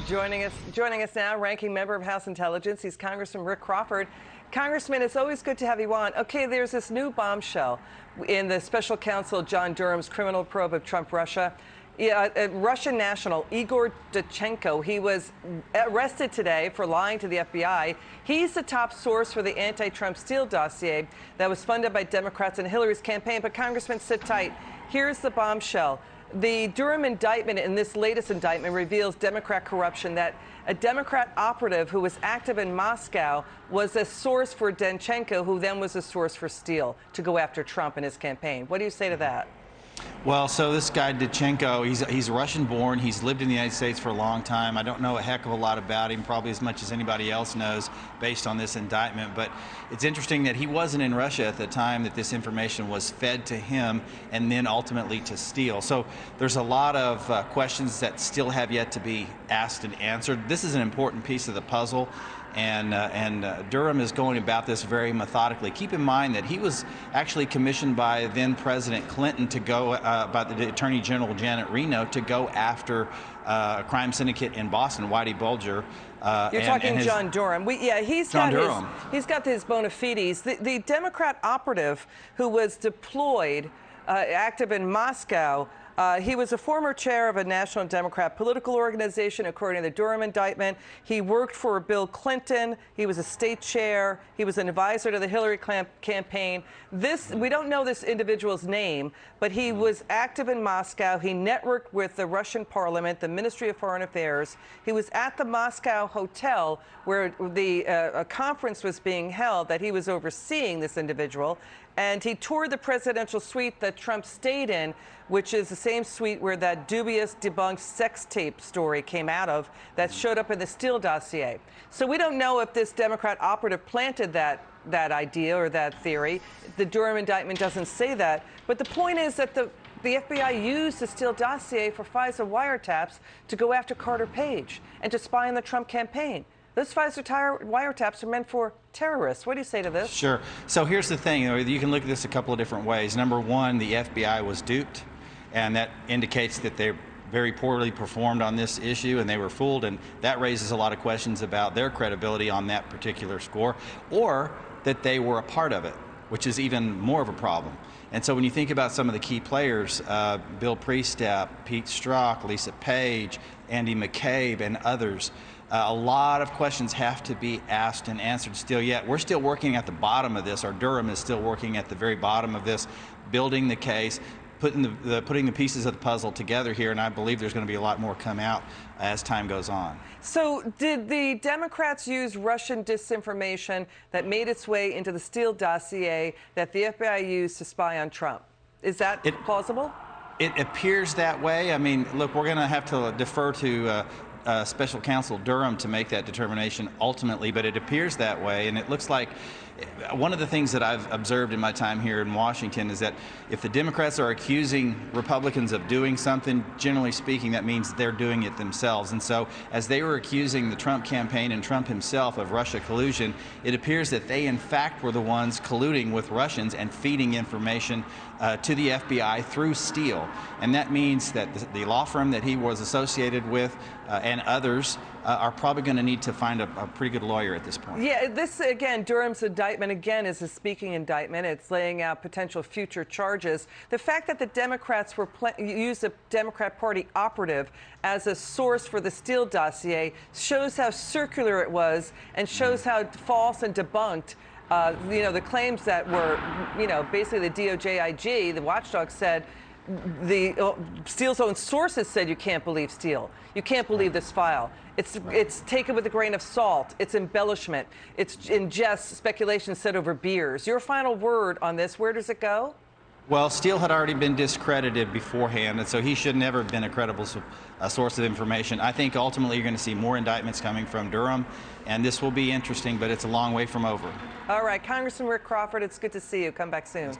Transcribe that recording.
Joining us now, ranking member of House Intelligence. He's Congressman Rick Crawford. Congressman, it's always good to have you on. Okay, there's this new bombshell in the special counsel John Durham's criminal probe of Trump-Russia. Russian national Igor Danchenko, he was arrested today for lying to the FBI. He's the top source for the anti-Trump Steele dossier that was funded by Democrats in Hillary's campaign. But Congressman, sit tight. Here's the bombshell. The Durham indictment, in this latest indictment, reveals Democrat corruption, that a Democrat operative who was active in Moscow was a source for Danchenko, who then was a source for Steele to go after Trump in his campaign. What do you say to that? Well, so this guy Danchenko, he's Russian-born. He's lived in the United States for a long time. I don't know a heck of a lot about him, probably as much as anybody else knows based on this indictment. But it's interesting that he wasn't in Russia at the time that this information was fed to him and then ultimately to Steele. So there's a lot of questions that still have yet to be asked and answered. This is an important piece of the puzzle. And Durham is going about this very methodically. Keep in mind that he was actually commissioned by then President Clinton to go, by the Attorney General Janet Reno, to go after a crime syndicate in Boston, Whitey Bulger. You're talking John Durham. He's got his bona fides. The Democrat operative who was deployed, active in Moscow. He was a former chair of a National Democrat political organization, according to the Durham indictment. He worked for Bill Clinton. He was a state chair. He was an advisor to the Hillary campaign. We don't know this individual's name, but he was active in Moscow. He networked with the Russian parliament, the Ministry of Foreign Affairs. He was at the Moscow hotel where a conference was being held that he was overseeing, this individual. And he toured the presidential suite that Trump stayed in, which is the same suite where that dubious debunked sex tape story came out of that showed up in the Steele dossier. So we don't know if this Democrat operative planted that idea or that theory. The Durham indictment doesn't say that. But the point is that the FBI used the Steele dossier for FISA wiretaps to go after Carter Page and to spy on the Trump campaign. Those FISA wiretaps are meant for terrorists. What do you say to this? Sure. So here's the thing. You can look at this a couple of different ways. Number one, the FBI was duped, and that indicates that they very poorly performed on this issue and they were fooled, and that raises a lot of questions about their credibility on that particular score, or that they were a part of it, which is even more of a problem. And so when you think about some of the key players, Bill Priestap, Pete Strzok, Lisa Page, Andy McCabe, and others, a lot of questions have to be asked and answered still yet. We're still working at the bottom of this. Our Durham is still working at the very bottom of this, building the case, putting the pieces of the puzzle together here, and I believe there's going to be a lot more come out as time goes on. So did the Democrats use Russian disinformation that made its way into the Steele dossier that the FBI used to spy on Trump? Is that plausible? It appears that way. I mean, look, we're going to have to defer to Special Counsel Durham to make that determination ultimately, but it appears that way. And it looks like one of the things that I've observed in my time here in Washington is that if the Democrats are accusing Republicans of doing something, generally speaking, that means they're doing it themselves. And so as they were accusing the Trump campaign and Trump himself of Russia collusion, it appears that they in fact were the ones colluding with Russians and feeding information to the FBI through Steele. And that means that the law firm that he was associated with and others are probably going to need to find a pretty good lawyer at this point. Yeah, this, again, Durham's indictment, again, is a speaking indictment. It's laying out potential future charges. The fact that the Democrats used a Democrat Party operative as a source for the Steele dossier shows how circular it was and shows how false and debunked the claims that were, basically the DOJ IG, the watchdog, said Steele's own sources said you can't believe Steele. You can't believe this file. It's taken with a grain of salt. It's embellishment. It's ingest, speculation said over beers. Your final word on this, where does it go? Well, Steele had already been discredited beforehand, and so he should never have been a credible source of information. I think ultimately you're going to see more indictments coming from Durham, and this will be interesting, but it's a long way from over. All right, Congressman Rick Crawford, it's good to see you. Come back soon.